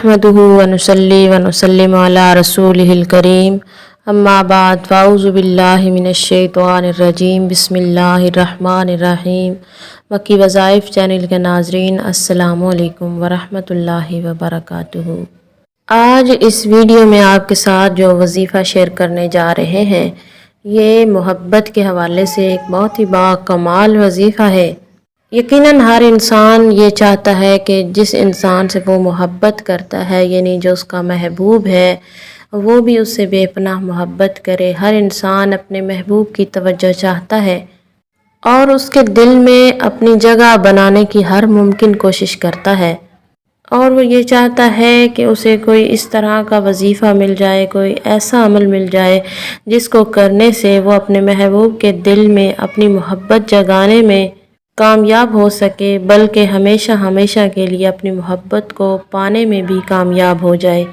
नहमदुहु व नुसल्ली व नुसल्लिमु अला रसूलिहिल करीम अम्मा बाद फ़ाऊज़ु बिल्लाहि मिनश्शैतानिर्रजीम बिस्मिल्लाहिर्रहमानिर्रहीम। मक्की वज़ाइफ चैनल के नाज़रीन अस्सलामु अलैकुम व रहमतुल्लाहि व बरकातुहू। आज इस वीडियो में आपके साथ जो वजीफ़ा शेयर करने जा रहे हैं ये मोहब्बत के हवाले से एक बहुत ही बाकमाल वजीफ़ा है। यकीनन हर इंसान ये चाहता है कि जिस इंसान से वो मोहब्बत करता है यानी जो उसका महबूब है वो भी उससे बेपनाह मोहब्बत करे। हर इंसान अपने महबूब की तवज्जो चाहता है और उसके दिल में अपनी जगह बनाने की हर मुमकिन कोशिश करता है और वो ये चाहता है कि उसे कोई इस तरह का वजीफ़ा मिल जाए, कोई ऐसा अमल मिल जाए जिसको करने से वो अपने महबूब के दिल में अपनी मोहब्बत जगाने में कामयाब हो सके, बल्कि हमेशा हमेशा के लिए अपनी मोहब्बत को पाने में भी कामयाब हो जाए।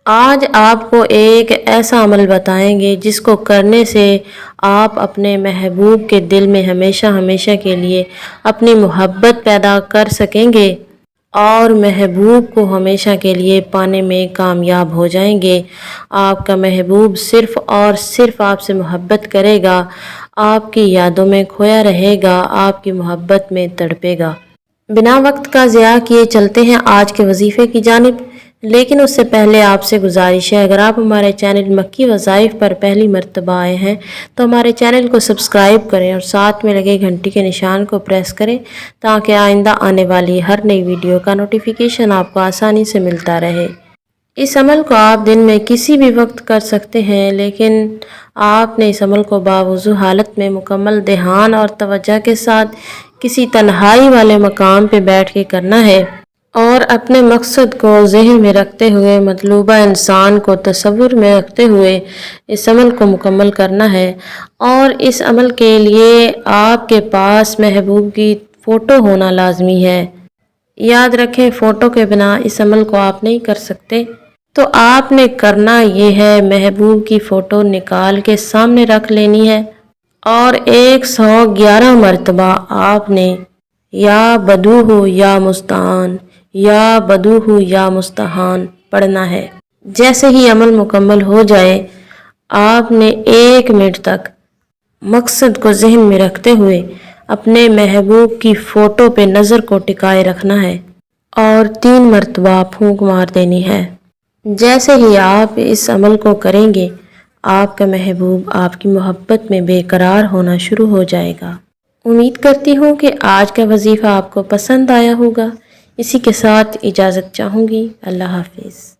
आज आपको एक ऐसा अमल बताएंगे जिसको करने से आप अपने महबूब के दिल में हमेशा हमेशा के लिए अपनी मोहब्बत पैदा कर सकेंगे और महबूब को हमेशा के लिए पाने में कामयाब हो जाएंगे। आपका महबूब सिर्फ़ और सिर्फ आपसे मोहब्बत करेगा, आपकी यादों में खोया रहेगा, आपकी मोहब्बत में तड़पेगा। बिना वक्त का ज़िया किए चलते हैं आज के वजीफ़े की जानिब, लेकिन उससे पहले आपसे गुजारिश है अगर आप हमारे चैनल मक्की वज़ाइफ पर पहली मर्तबा आए हैं तो हमारे चैनल को सब्सक्राइब करें और साथ में लगे घंटी के निशान को प्रेस करें ताकि आइंदा आने वाली हर नई वीडियो का नोटिफिकेशन आपको आसानी से मिलता रहे। इस अमल को आप दिन में किसी भी वक्त कर सकते हैं, लेकिन आपने इस अमल को बावजू हालत में मुकम्मल ध्यान और तवज्जो के साथ किसी तन्हाई वाले मकाम पे बैठ के करना है और अपने मकसद को ज़हन में रखते हुए, मतलूबा इंसान को तसव्वुर में रखते हुए इस अमल को मुकम्मल करना है। और इस अमल के लिए आपके पास महबूब की फ़ोटो होना लाजमी है। याद रखें, फ़ोटो के बिना इस अमल को आप नहीं कर सकते। तो आपने करना ये है, महबूब की फ़ोटो निकाल के सामने रख लेनी है और 111 मरतबा आपने या बदूहु या मुस्तान, या बदूहु या मुस्ताहान पढ़ना है। जैसे ही अमल मुकम्मल हो जाए आपने 1 मिनट तक मकसद को जहन में रखते हुए अपने महबूब की फ़ोटो पे नज़र को टिकाए रखना है और 3 मरतबा फूंक मार देनी है। जैसे ही आप इस अमल को करेंगे आपका महबूब आपकी मोहब्बत में बेकरार होना शुरू हो जाएगा। उम्मीद करती हूँ कि आज का वजीफ़ा आपको पसंद आया होगा। इसी के साथ इजाज़त चाहूँगी। अल्लाह हाफिज़।